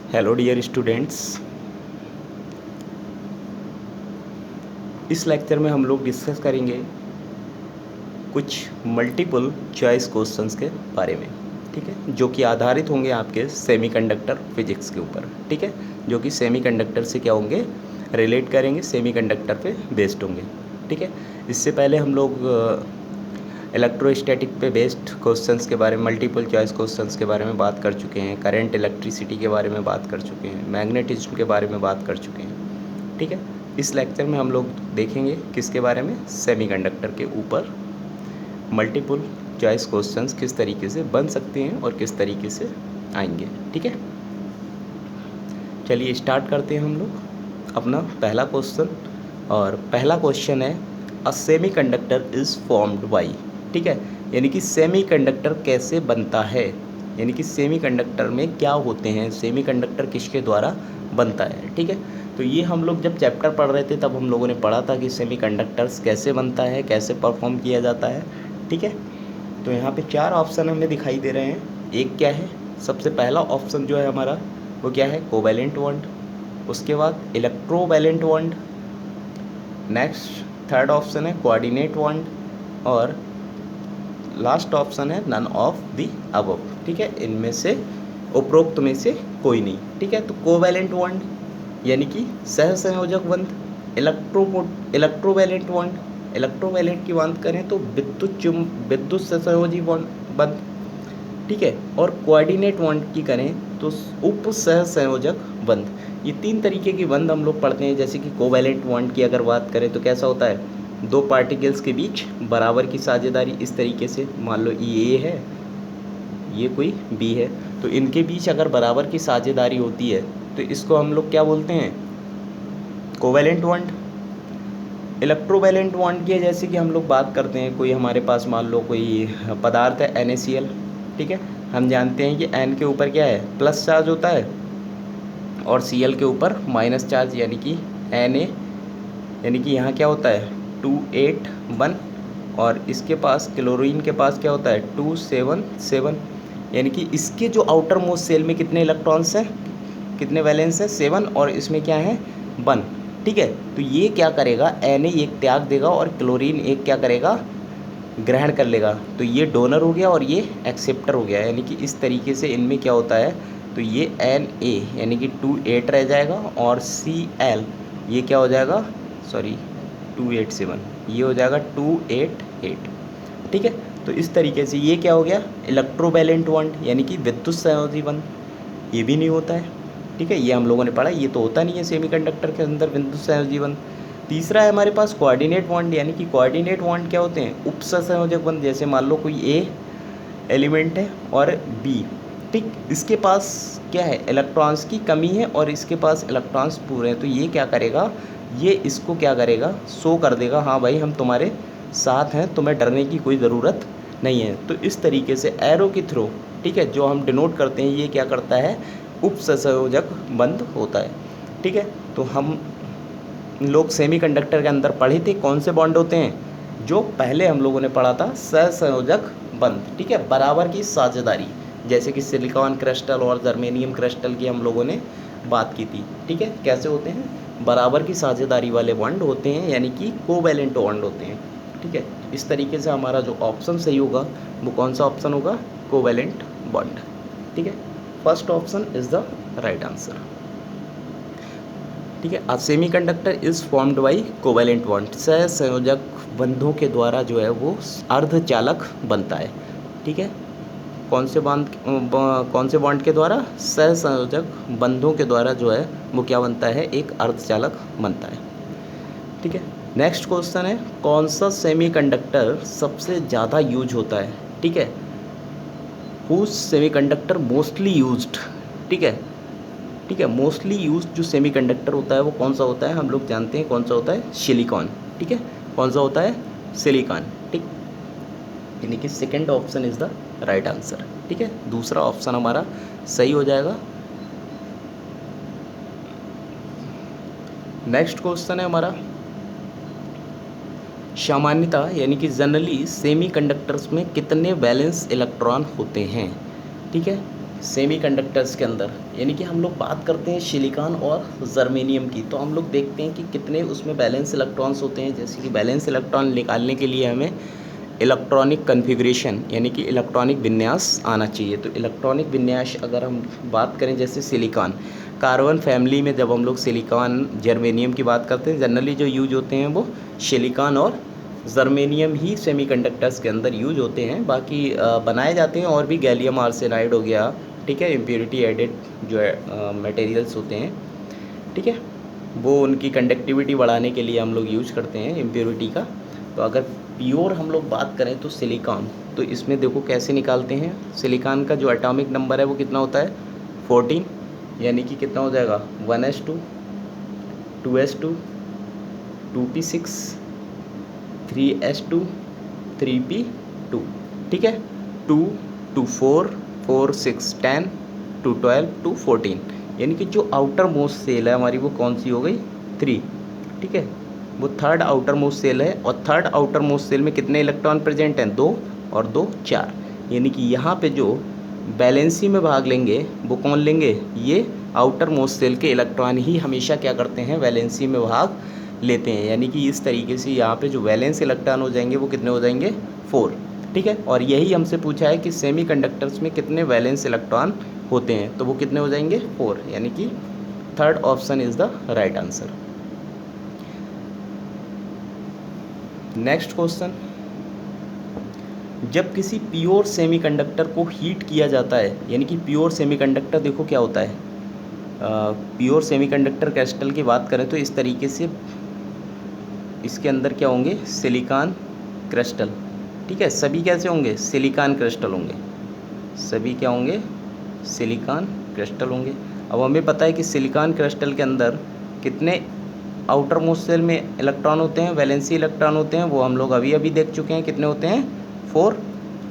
Hello dear students, इस lecture में हम लोग डिस्कस करेंगे कुछ मल्टीपल चॉइस क्वेश्चंस के बारे में। ठीक है, जो कि आधारित होंगे आपके सेमीकंडक्टर फिजिक्स के ऊपर। ठीक है, जो कि सेमीकंडक्टर से क्या होंगे, रिलेट करेंगे, सेमीकंडक्टर पे बेस्ड होंगे। ठीक है, इससे पहले हम लोग इलेक्ट्रोस्टैटिक पे बेस्ड क्वेश्चंस के बारे में, मल्टीपल चॉइस क्वेश्चंस के बारे में बात कर चुके हैं, करंट इलेक्ट्रिसिटी के बारे में बात कर चुके हैं, मैग्नेटिज्म के बारे में बात कर चुके हैं। ठीक है, इस लेक्चर में हम लोग देखेंगे किसके बारे में, सेमीकंडक्टर के ऊपर मल्टीपल चॉइस क्वेश्चंस किस तरीके से बन सकते हैं और किस तरीके से आएंगे। ठीक है, चलिए स्टार्ट करते हैं हम लोग अपना पहला क्वेश्चन। और पहला क्वेश्चन है, अ सेमीकंडक्टर इज़ फॉर्म्ड बाई। ठीक है, यानी कि सेमीकंडक्टर कैसे बनता है, यानी कि सेमीकंडक्टर में क्या होते हैं, सेमीकंडक्टर किसके द्वारा बनता है। ठीक है, तो ये हम लोग जब चैप्टर पढ़ रहे थे तब हम लोगों ने पढ़ा था कि सेमीकंडक्टर्स कैसे बनता है, कैसे परफॉर्म किया जाता है। ठीक है, तो यहाँ पे 4 ऑप्शन हमें दिखाई दे रहे हैं। एक क्या है, सबसे पहला ऑप्शन जो है हमारा वो क्या है, कोवैलेंट बॉन्ड। उसके बाद electrovalent bond. Next third option है कोऑर्डिनेट बॉन्ड। और लास्ट ऑप्शन है नन ऑफ द अबव। ठीक है, इनमें से उपरोक्त में से कोई नहीं। ठीक है, तो कोवैलेंट बॉन्ड यानी कि सहसंयोजक बंध। इलेक्ट्रोवैलेंट बॉन्ड, इलेक्ट्रोवैलेंट की बात करें तो विद्युत सहसंयोजी बंध। ठीक है, और कोऑर्डिनेट बॉन्ड की करें तो उप सहसंयोजक बंध। ये 3 तरीके की बंध हम लोग पढ़ते हैं। जैसे कि कोवैलेंट बॉन्ड की अगर बात करें तो कैसा होता है, 2 पार्टिकल्स के बीच बराबर की साझेदारी। इस तरीके से मान लो ये है, ये कोई बी है, तो इनके बीच अगर बराबर की साझेदारी होती है तो इसको हम लोग क्या बोलते हैं, कोवैलेंट बॉन्ड। इलेक्ट्रोवैलेंट बॉन्ड की है, जैसे कि हम लोग बात करते हैं, कोई हमारे पास मान लो कोई पदार्थ है NaCl। ठीक है, हम जानते हैं कि N के ऊपर क्या है, प्लस चार्ज होता है और Cl के ऊपर माइनस चार्ज, यानी कि Na, यानी कि यहाँ क्या होता है 281, और इसके पास क्लोरीन के पास क्या होता है 277। यानी कि इसके जो आउटर मोस्ट सेल में कितने इलेक्ट्रॉन्स हैं, कितने वैलेंस हैं 7, और इसमें क्या है 1। ठीक है, तो ये क्या करेगा, Na एक त्याग देगा और क्लोरीन एक क्या करेगा, ग्रहण कर लेगा। तो ये डोनर हो गया और ये एक्सेप्टर हो गया। यानी कि इस तरीके से इनमें क्या होता है, तो ये Na यानी कि 28 रह जाएगा, और Cl ये क्या हो जाएगा, सॉरी 287, ये हो जाएगा 288। ठीक है, तो इस तरीके से ये क्या हो गया, इलेक्ट्रोवैलेंट बॉन्ड यानी कि विद्युत सहयोजी बंध। ये भी नहीं होता है। ठीक है, ये हम लोगों ने पढ़ा, ये तो होता नहीं है सेमीकंडक्टर के अंदर विद्युत सहयोजी बंध। तीसरा है हमारे पास कोऑर्डिनेट बॉन्ड, यानी कि कोऑर्डिनेट बॉन्ड क्या होते हैं, उपसहसंयोजक बंध। जैसे मान लो कोई ए एलिमेंट है और बी, ठीक, इसके पास क्या है, इलेक्ट्रॉन्स की कमी है और इसके पास इलेक्ट्रॉन्स पूरे हैं, तो ये क्या करेगा, ये इसको क्या करेगा, शो कर देगा, हाँ भाई हम तुम्हारे साथ हैं, तुम्हें डरने की कोई ज़रूरत नहीं है। तो इस तरीके से एरो के थ्रू, ठीक है, जो हम डिनोट करते हैं, ये क्या करता है, उपसंयोजक बंध होता है। ठीक है, तो हम लोग सेमीकंडक्टर के अंदर पढ़े थे कौन से बॉन्ड होते हैं, जो पहले हम लोगों ने पढ़ा था सहसंयोजक बंध। ठीक है, बराबर की साझेदारी, जैसे कि सिलिकॉन क्रिस्टल और जर्मेनियम क्रिस्टल की हम लोगों ने बात की थी। ठीक है, कैसे होते हैं, बराबर की साझेदारी वाले बॉन्ड होते हैं, यानी कि कोवैलेंट बॉन्ड होते हैं। ठीक है, इस तरीके से हमारा जो ऑप्शन सही होगा वो कौन सा ऑप्शन होगा, कोवैलेंट बॉन्ड। ठीक है, first option is the right answer. ठीक है, अ semiconductor is formed by covalent bond, सहसंयोजक बंधों के द्वारा जो है वो अर्धचालक बनता है। ठीक है, कौन से बॉन्ड के द्वारा, सहसंयोजक बंधों के द्वारा जो है वो क्या बनता है, एक अर्धचालक बनता है। ठीक है, नेक्स्ट क्वेश्चन है, कौन सा सेमीकंडक्टर सबसे ज़्यादा यूज होता है। ठीक है, हुज सेमीकंडक्टर मोस्टली यूज्ड। ठीक है, ठीक है, मोस्टली यूज जो सेमीकंडक्टर होता है वो कौन सा होता है, हम लोग जानते हैं कौन सा होता है, सिलिकॉन। ठीक है, कौन सा होता है, सिलिकॉन। ठीक, यानी कि second option is the right answer. ठीक है, दूसरा ऑप्शन हमारा सही हो जाएगा। नेक्स्ट क्वेश्चन है हमारा, सामान्यतः यानी कि जनरली सेमीकंडक्टर्स में कितने वैलेंस इलेक्ट्रॉन होते हैं। ठीक है, सेमीकंडक्टर्स के अंदर, यानी कि हम लोग बात करते हैं सिलिकॉन और जर्मेनियम की, तो हम लोग देखते हैं कि कितने उसमें बैलेंस इलेक्ट्रॉन्स होते हैं। जैसे कि बैलेंस इलेक्ट्रॉन निकालने के लिए हमें इलेक्ट्रॉनिक कन्फिग्रेशन यानी कि इलेक्ट्रॉनिक विन्यास आना चाहिए। तो इलेक्ट्रॉनिक विन्यास अगर हम बात करें, जैसे सिलिकॉन कार्बन फैमिली में जब हम लोग सिलिकॉन जर्मेनियम की बात करते हैं, जनरली जो यूज होते हैं वो सिलिकॉन और जर्मेनियम ही सेमीकंडक्टर्स के अंदर यूज होते हैं। बाकी बनाए जाते हैं और भी, गैलियम आर्सेनाइड हो गया, ठीक है, इम्प्योरिटी एडेड जो है मटेरियल्स होते हैं, ठीक है, वो उनकी कंडक्टिविटी बढ़ाने के लिए हम लोग यूज करते हैं इम्प्योरिटी का। तो अगर प्योर हम लोग बात करें तो सिलिकॉन, तो इसमें देखो कैसे निकालते हैं। सिलिकॉन का जो एटॉमिक नंबर है वो कितना होता है 14, यानी कि कितना हो जाएगा 1s2 2s2 2p6 3s2 3p2, ठीक है, 2 2 4 4 6 10 2 12 2 14, यानी कि जो आउटर मोस्ट सेल है हमारी वो कौन सी हो गई 3, ठीक है, वो थर्ड आउटर मोस्ट सेल है। और थर्ड आउटर मोस्ट सेल में कितने इलेक्ट्रॉन प्रेजेंट हैं 2 और 2 4, यानी कि यहाँ पे जो बैलेंसी में भाग लेंगे वो कौन लेंगे, ये आउटर मोस्ट सेल के इलेक्ट्रॉन ही हमेशा क्या करते हैं वैलेंसी में भाग लेते हैं। यानी कि इस तरीके से यहाँ पे जो वैलेंस इलेक्ट्रॉन हो जाएंगे वो कितने हो जाएंगे 4, ठीक है। और यही हमसे पूछा है कि सेमीकंडक्टर्स में कितने वैलेंस इलेक्ट्रॉन होते हैं, तो वो कितने हो जाएंगे 4, यानी कि third option is the right answer. Next question, जब किसी प्योर सेमीकंडक्टर को हीट किया जाता है, यानी कि प्योर सेमीकंडक्टर देखो क्या होता है, प्योर सेमीकंडक्टर क्रिस्टल की बात करें तो इस तरीके से इसके अंदर क्या होंगे सिलिकॉन क्रिस्टल, ठीक है, सभी कैसे होंगे सिलिकॉन क्रिस्टल होंगे, सभी क्या होंगे सिलिकॉन क्रिस्टल होंगे। अब हमें पता है कि सिलिकॉन क्रिस्टल के अंदर कितने आउटर मोस्ट सेल में इलेक्ट्रॉन होते हैं, वैलेंसी इलेक्ट्रॉन होते हैं, वो हम लोग अभी अभी देख चुके हैं कितने होते हैं 4,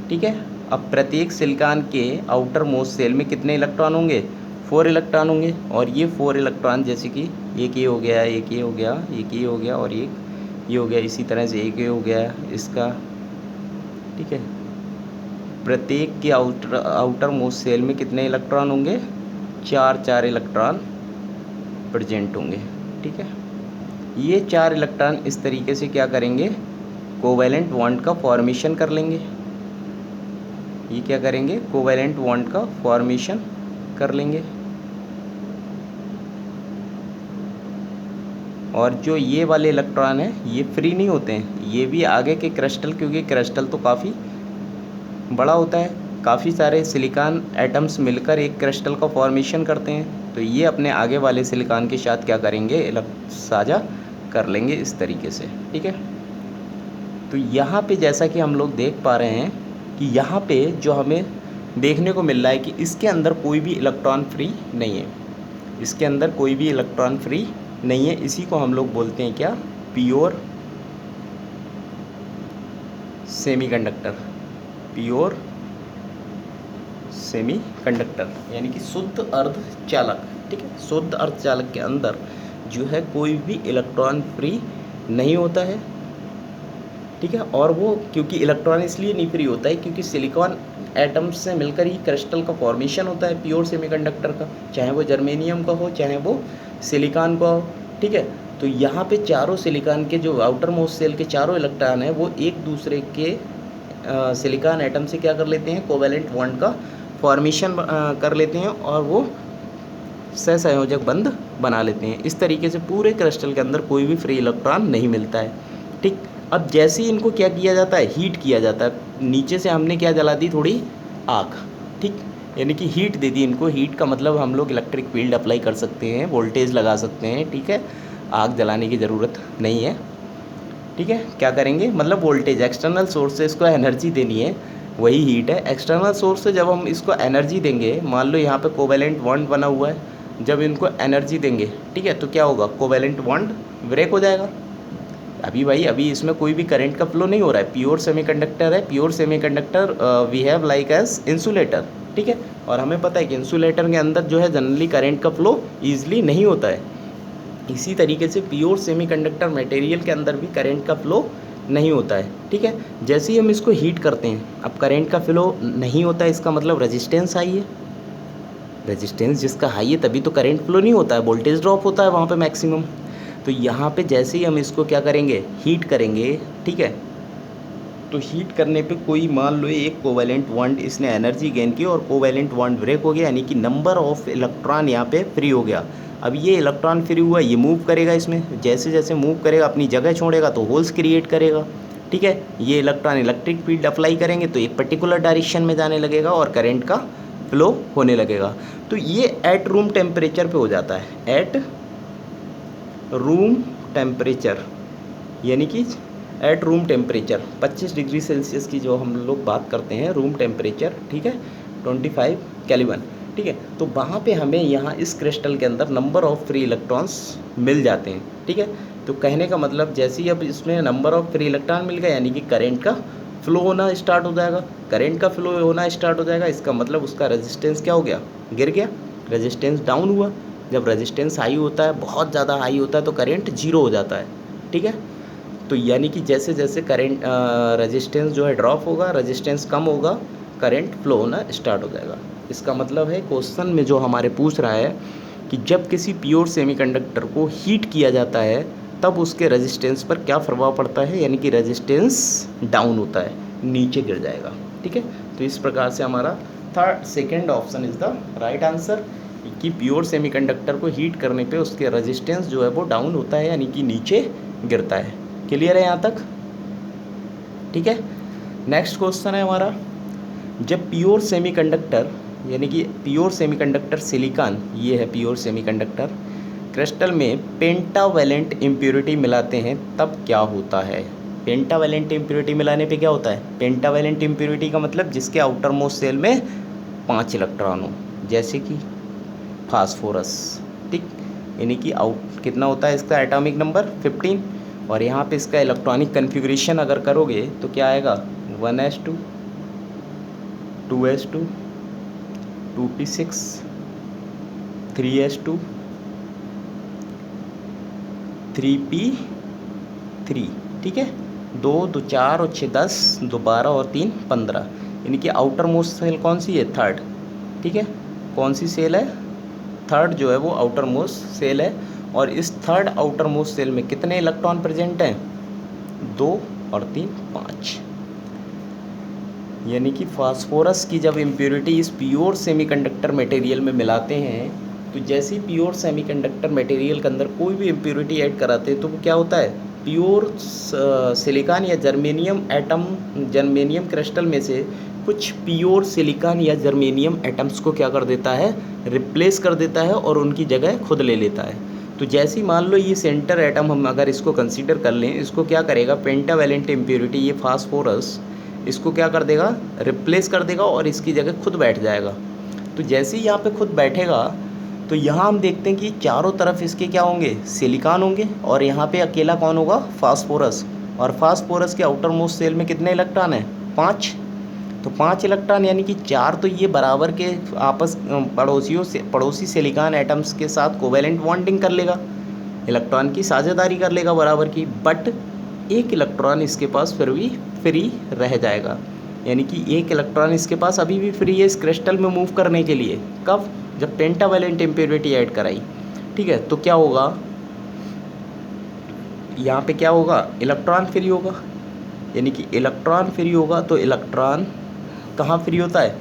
ठीक है। अब प्रत्येक सिलिकॉन के आउटर मोस्ट सेल में कितने इलेक्ट्रॉन होंगे 4 इलेक्ट्रॉन होंगे। और ये 4 इलेक्ट्रॉन जैसे कि एक ये हो गया, एक ये हो गया, एक ये हो गया और एक ये हो गया, इसी तरह से एक ये हो गया इसका, ठीक है। प्रत्येक के आउटर मोस्ट सेल में कितने इलेक्ट्रॉन होंगे 4 इलेक्ट्रॉन प्रेजेंट होंगे, ठीक है। ये 4 इलेक्ट्रॉन इस तरीके से क्या करेंगे कोवैलेंट बॉन्ड का फॉर्मेशन कर लेंगे। ये क्या करेंगे कोवैलेंट बॉन्ड का फॉर्मेशन कर लेंगे। और जो ये वाले इलेक्ट्रॉन हैं ये फ्री नहीं होते हैं, ये भी आगे के क्रिस्टल, क्योंकि क्रिस्टल तो काफ़ी बड़ा होता है, काफ़ी सारे सिलिकॉन एटम्स मिलकर एक क्रिस्टल का फॉर्मेशन करते हैं, तो ये अपने आगे वाले सिलिकॉन के साथ क्या करेंगे साझा कर लेंगे इस तरीके से, ठीक है। तो यहाँ पे जैसा कि हम लोग देख पा रहे हैं कि यहाँ पे जो हमें देखने को मिल रहा है कि इसके अंदर कोई भी इलेक्ट्रॉन फ्री नहीं है, इसके अंदर कोई भी इलेक्ट्रॉन फ्री नहीं है। इसी को हम लोग बोलते हैं क्या प्योर सेमीकंडक्टर, प्योर सेमीकंडक्टर यानी कि शुद्ध अर्धचालक, ठीक है। शुद्ध अर्धचालक के अंदर जो है कोई भी इलेक्ट्रॉन फ्री नहीं होता है, ठीक है। और वो क्योंकि इलेक्ट्रॉन इसलिए नहीं फ्री होता है क्योंकि सिलिकॉन एटम्स से मिलकर ही क्रिस्टल का फॉर्मेशन होता है प्योर सेमीकंडक्टर का, चाहे वो जर्मेनियम का हो चाहे वो सिलिकॉन का हो, ठीक है। तो यहाँ पे चारों सिलिकॉन के जो आउटर मोस्ट सेल के चारों इलेक्ट्रॉन हैं वो एक दूसरे के सिलिकॉन एटम से क्या कर लेते हैं कोवैलेंट बॉन्ड का फॉर्मेशन कर लेते हैं और वो सहसंयोजक बंध बना लेते हैं। इस तरीके से पूरे क्रिस्टल के अंदर कोई भी फ्री इलेक्ट्रॉन नहीं मिलता है, ठीक। अब जैसे ही इनको क्या किया जाता है हीट किया जाता है, नीचे से हमने क्या जला दी थोड़ी आग, ठीक, यानी कि हीट दे दी इनको। हीट का मतलब हम लोग इलेक्ट्रिक फील्ड अप्लाई कर सकते हैं, वोल्टेज लगा सकते हैं, ठीक है, आग जलाने की ज़रूरत नहीं है, ठीक है। क्या करेंगे मतलब वोल्टेज एक्सटर्नल सोर्स से इसको एनर्जी देनी है, वही हीट है। एक्सटर्नल सोर्स से जब हम इसको एनर्जी देंगे, मान लो यहाँ पे कोवैलेंट बॉन्ड बना हुआ है, जब इनको एनर्जी देंगे, ठीक है, तो क्या होगा कोवैलेंट बॉन्ड ब्रेक हो जाएगा। अभी भाई अभी इसमें कोई भी करंट का फ्लो नहीं हो रहा है, प्योर सेमीकंडक्टर है। Pure semiconductor we have like as insulator, ठीक है। और हमें पता है कि इंसुलेटर के अंदर जो है जनरली करंट का फ्लो ईजिली नहीं होता है। इसी तरीके से प्योर सेमीकंडक्टर मटेरियल के अंदर भी करंट का फ्लो नहीं होता है, ठीक है। जैसे ही हम इसको हीट करते हैं, अब करंट का फ्लो नहीं होता है, इसका मतलब रेजिस्टेंस हाई है, रेजिस्टेंस जिसका हाई है तभी तो करंट फ्लो नहीं होता है, वोल्टेज ड्रॉप होता है वहाँ पे मैक्सिमम। तो यहाँ पे जैसे ही हम इसको क्या करेंगे, हीट करेंगे, ठीक है, तो हीट करने पे कोई मान लो एक कोवैलेंट बॉन्ड इसने एनर्जी गेन की और कोवैलेंट बॉन्ड ब्रेक हो गया, यानी कि नंबर ऑफ इलेक्ट्रॉन यहाँ पे फ्री हो गया। अब ये इलेक्ट्रॉन फ्री हुआ, ये मूव करेगा इसमें, जैसे जैसे मूव करेगा अपनी जगह छोड़ेगा तो होल्स क्रिएट करेगा, ठीक है। ये इलेक्ट्रॉन इलेक्ट्रिक फील्ड अप्लाई करेंगे तो एक पर्टिकुलर डायरेक्शन में जाने लगेगा और करंट का फ्लो होने लगेगा। तो ये एट रूम टेम्परेचर पे हो जाता है, एट रूम टेम्परेचर, यानी कि at room temperature 25 degree Celsius की जो हम लोग बात करते हैं रूम टेम्परेचर, ठीक है, 25 केल्विन, ठीक है। तो वहाँ पे हमें यहाँ इस क्रिस्टल के अंदर नंबर ऑफ़ फ्री इलेक्ट्रॉन्स मिल जाते हैं, ठीक है। तो कहने का मतलब जैसे ही अब इसमें नंबर ऑफ़ फ्री इलेक्ट्रॉन मिल गया, यानी कि करंट का फ्लो होना स्टार्ट हो जाएगा। करंट का फ्लो होना स्टार्ट हो जाएगा, इसका मतलब उसका रेजिस्टेंस क्या हो गया, गिर गया, रेजिस्टेंस डाउन हुआ। जब रेजिस्टेंस हाई होता है, बहुत ज़्यादा हाई होता है, तो करंट जीरो हो जाता है, ठीक है। तो यानी कि जैसे जैसे करंट रेजिस्टेंस जो है ड्रॉप होगा, रेजिस्टेंस कम होगा, करंट फ्लो होना स्टार्ट हो जाएगा। इसका मतलब है क्वेश्चन में जो हमारे पूछ रहा है कि जब किसी प्योर सेमीकंडक्टर को हीट किया जाता है तब उसके रेजिस्टेंस पर क्या प्रभाव पड़ता है, यानी कि रेजिस्टेंस डाउन होता है, नीचे गिर जाएगा, ठीक है। तो इस प्रकार से हमारा second option is the right answer कि प्योर सेमीकंडक्टर को हीट करने पे उसके रेजिस्टेंस जो है वो डाउन होता है, यानी कि नीचे गिरता है। क्लियर है यहाँ तक, ठीक है। नेक्स्ट क्वेश्चन है हमारा, जब प्योर सेमीकंडक्टर यानी कि प्योर सेमीकंडक्टर सिलिकॉन, ये है प्योर सेमीकंडक्टर, क्रिस्टल में पेंटावैलेंट इम्प्योरिटी मिलाते हैं तब क्या होता है। पेंटावैलेंट इम्प्योरिटी मिलाने पे क्या होता है, पेंटावैलेंट इम्प्योरिटी का मतलब जिसके आउटर मोस्ट सेल में 5 इलेक्ट्रॉन हो, जैसे कि फास्फोरस, ठीक, यानी कि आउट कितना होता है इसका एटॉमिक नंबर 15, और यहाँ पे इसका इलेक्ट्रॉनिक कन्फिग्रेशन अगर करोगे तो क्या आएगा 1s2 2s2 2p6 3s2 3p3, ठीक है। 2 2 4 और 6 10, 2 12 और 3 15, यानी कि आउटर मोस्ट सेल कौन सी है, थर्ड, ठीक है। कौन सी सेल है, थर्ड जो है वो आउटर मोस्ट सेल है। और इस थर्ड आउटर मोस्ट सेल में कितने इलेक्ट्रॉन प्रेजेंट हैं, 2 और 3 5, यानी कि फास्फोरस की जब इम्प्योरिटी इस प्योर सेमीकंडक्टर मटेरियल में मिलाते हैं, तो जैसे ही प्योर सेमीकंडक्टर मटेरियल के अंदर कोई भी इम्प्योरिटी ऐड कराते हैं तो वो क्या होता है, प्योर सिलिकॉन या जर्मेनियम एटम, जर्मेनियम क्रिस्टल में से कुछ प्योर सिलिकॉन या जर्मेनियम एटम्स को क्या कर देता है, रिप्लेस कर देता है और उनकी जगह खुद ले लेता है। तो जैसे ही मान लो ये सेंटर एटम हम अगर इसको कंसीडर कर लें, इसको क्या करेगा, पेंटावैलेंट इम्प्योरिटी ये फास्फोरस इसको क्या कर देगा, रिप्लेस कर देगा और इसकी जगह खुद बैठ जाएगा। तो जैसे ही यहाँ पे खुद बैठेगा तो यहाँ हम देखते हैं कि चारों तरफ इसके क्या होंगे, सिलिकॉन होंगे, और यहाँ पे अकेला कौन होगा, फास्फोरस। और फास्फोरस के आउटर मोस्ट सेल में कितने इलेक्ट्रॉन हैं, 5। तो 5 इलेक्ट्रॉन यानी कि 4 तो ये बराबर के आपस पड़ोसी सिलिकॉन एटम्स के साथ कोवैलेंट बॉन्डिंग कर लेगा, इलेक्ट्रॉन की साझेदारी कर लेगा बराबर की, बट एक इलेक्ट्रॉन इसके पास फिर भी फ्री रह जाएगा, यानी कि एक इलेक्ट्रॉन इसके पास अभी भी फ्री है इस क्रिस्टल में मूव करने के लिए। कब, जब पेंटावैलेंट इम्प्योरिटी ऐड कराई, ठीक है। तो क्या होगा, यहाँ पे क्या होगा, इलेक्ट्रॉन फ्री होगा, यानी कि इलेक्ट्रॉन फ्री होगा। तो इलेक्ट्रॉन कहाँ फ्री होता है,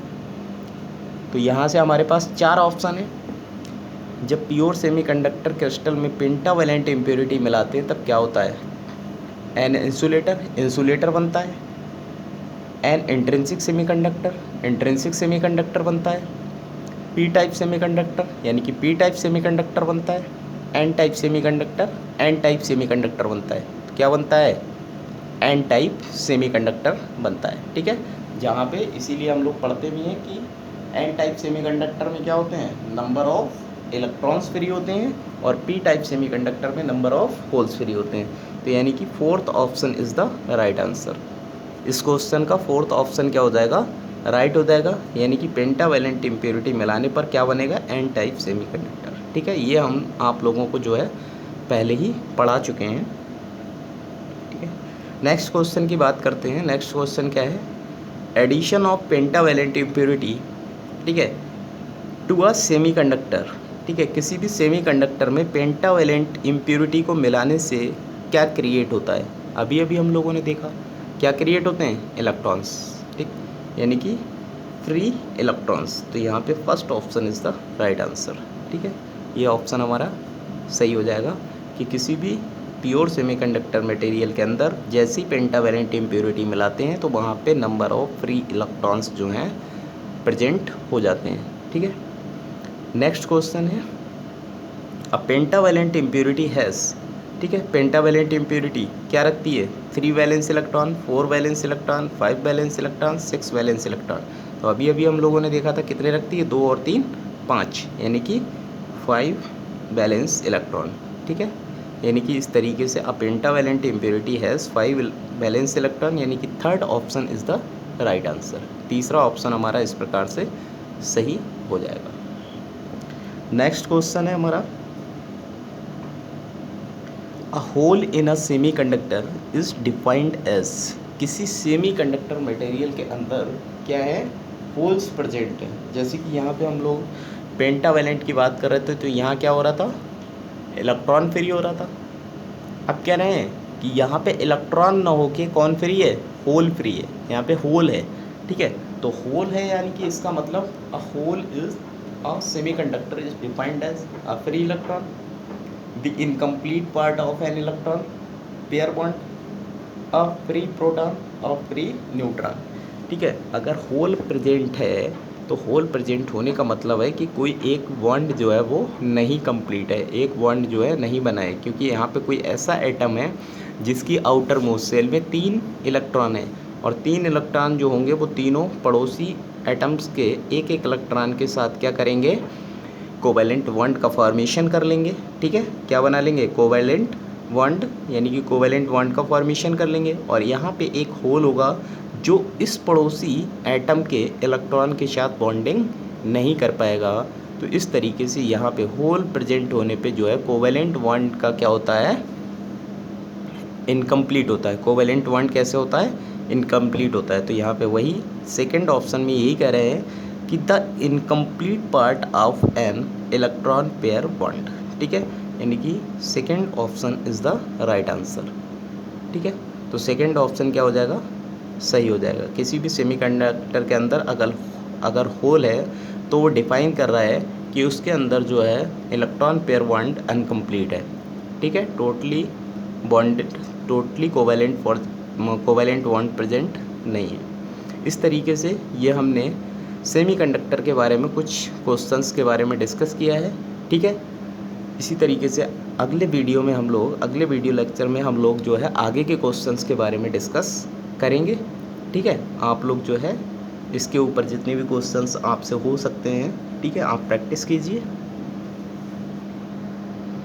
तो यहाँ से हमारे पास 4 ऑप्शन है। जब प्योर सेमीकंडक्टर क्रिस्टल में पेंटावैलेंट इम्प्योरिटी मिलाते हैं तब क्या होता है, एन इंसुलेटर बनता है, एन इंट्रिंसिक सेमीकंडक्टर बनता है, पी टाइप सेमीकंडक्टर यानी कि पी टाइप सेमीकंडक्टर बनता है, एन टाइप सेमीकंडक्टर बनता है। तो क्या बनता है, एन टाइप सेमीकंडक्टर बनता है, ठीक है। जहाँ पे इसीलिए हम लोग पढ़ते भी हैं कि एन टाइप सेमीकंडक्टर में क्या होते हैं, नंबर ऑफ इलेक्ट्रॉन्स फ्री होते हैं, और पी टाइप सेमीकंडक्टर में नंबर ऑफ होल्स फ्री होते हैं। तो यानी कि fourth option is the right answer. इस क्वेश्चन का फोर्थ ऑप्शन क्या हो जाएगा, राइट हो जाएगा, यानी कि पेंटावैलेंट इम्प्योरिटी मिलाने पर क्या बनेगा, एन टाइप सेमीकंडक्टर, ठीक है। ये हम आप लोगों को जो है पहले ही पढ़ा चुके हैं, ठीक है। नेक्स्ट क्वेश्चन की बात करते हैं। नेक्स्ट क्वेश्चन क्या है, एडिशन ऑफ पेंटावैलेंट इम्प्योरिटी, ठीक है, टू अ सेमीकंडक्टर, ठीक है, किसी भी सेमीकंडक्टर में पेंटावेलेंट इम्प्योरिटी को मिलाने से क्या क्रिएट होता है? अभी अभी हम लोगों ने देखा क्या क्रिएट होते हैं? इलेक्ट्रॉन्स, ठीक, यानी कि फ्री इलेक्ट्रॉन्स। तो यहाँ पे first option is the right answer, ठीक है, ये ऑप्शन हमारा सही हो जाएगा कि किसी भी प्योर सेमीकंडक्टर मटेरियल के अंदर जैसी पेंटावेलेंट इम्प्योरिटी मिलाते हैं तो वहाँ पे नंबर ऑफ फ्री इलेक्ट्रॉन्स जो हैं प्रेजेंट हो जाते हैं, ठीक है। नेक्स्ट क्वेश्चन है अ पेंटावेलेंट इम्प्योरिटी हैज़, ठीक है, पेंटावेलेंट इम्प्योरिटी क्या रखती है? 3 valence electron, 4 valence electron, 5 valence electron, 6 valence electron. तो अभी अभी हम लोगों ने देखा था कितने रखती है? 2 और 3 5, यानी कि 5 वैलेंस इलेक्ट्रॉन, ठीक है। यानी कि इस तरीके से uh pentavalent impurity has 5 valence electron, यानी कि third option is the right answer. तीसरा ऑप्शन हमारा इस प्रकार से सही हो जाएगा। नेक्स्ट क्वेश्चन है हमारा a hole in a semiconductor is defined as, किसी सेमीकंडक्टर मटेरियल के अंदर क्या है? होल्स प्रेजेंट है। जैसे कि यहाँ पे हम लोग पेंटावेलेंट की बात कर रहे थे तो यहाँ क्या हो रहा था? इलेक्ट्रॉन फ्री हो रहा था। अब कह रहे हैं कि यहाँ पे इलेक्ट्रॉन ना होके कौन फ्री है? होल फ्री है। यहाँ पे होल है, ठीक है, तो होल है यानी कि इसका मतलब a hole is a semiconductor is defined as a free electron, the incomplete part of an electron, pair bond, a free proton, a free neutron, ठीक है। अगर होल प्रेजेंट है तो होल प्रेजेंट होने का मतलब है कि कोई एक बॉन्ड जो है वो नहीं कंप्लीट है, एक बॉन्ड जो है नहीं बना है, क्योंकि यहाँ पे कोई ऐसा एटम है जिसकी आउटर मोस्ट शेल में 3 इलेक्ट्रॉन है और 3 इलेक्ट्रॉन जो होंगे वो तीनों पड़ोसी एटम्स के एक एक इलेक्ट्रॉन के साथ क्या करेंगे? कोवैलेंट बॉन्ड का फॉर्मेशन कर लेंगे, ठीक है, क्या बना लेंगे? कोवैलेंट बॉन्ड, यानी कि कोवैलेंट बॉन्ड का फॉर्मेशन कर लेंगे और यहाँ पे एक होल होगा जो इस पड़ोसी एटम के इलेक्ट्रॉन के साथ बॉन्डिंग नहीं कर पाएगा। तो इस तरीके से यहाँ पे होल प्रेजेंट होने पे जो है कोवैलेंट बॉन्ड का क्या होता है? इनकम्प्लीट होता है। कोवैलेंट बॉन्ड कैसे होता है? इनकम्प्लीट होता है। तो यहाँ पे वही सेकंड ऑप्शन में यही कह रहे हैं कि the incomplete part of an electron pair bond, ठीक है, यानी कि second option is the right answer, ठीक है। तो सेकंड ऑप्शन क्या हो जाएगा? सही हो जाएगा। किसी भी सेमीकंडक्टर के अंदर अगर होल है तो वो डिफाइन कर रहा है कि उसके अंदर जो है इलेक्ट्रॉन पेयर बॉन्ड अनकम्प्लीट है, ठीक है, totally bonded, totally covalent bond present नहीं है। इस तरीके से ये हमने सेमीकंडक्टर के बारे में कुछ क्वेश्चंस के बारे में डिस्कस किया है, ठीक है। इसी तरीके से अगले वीडियो लेक्चर में हम लोग जो है आगे के क्वेश्चंस के बारे में डिस्कस करेंगे, ठीक है। आप लोग जो है इसके ऊपर जितने भी क्वेश्चंस आपसे हो सकते हैं, ठीक है, आप प्रैक्टिस कीजिए।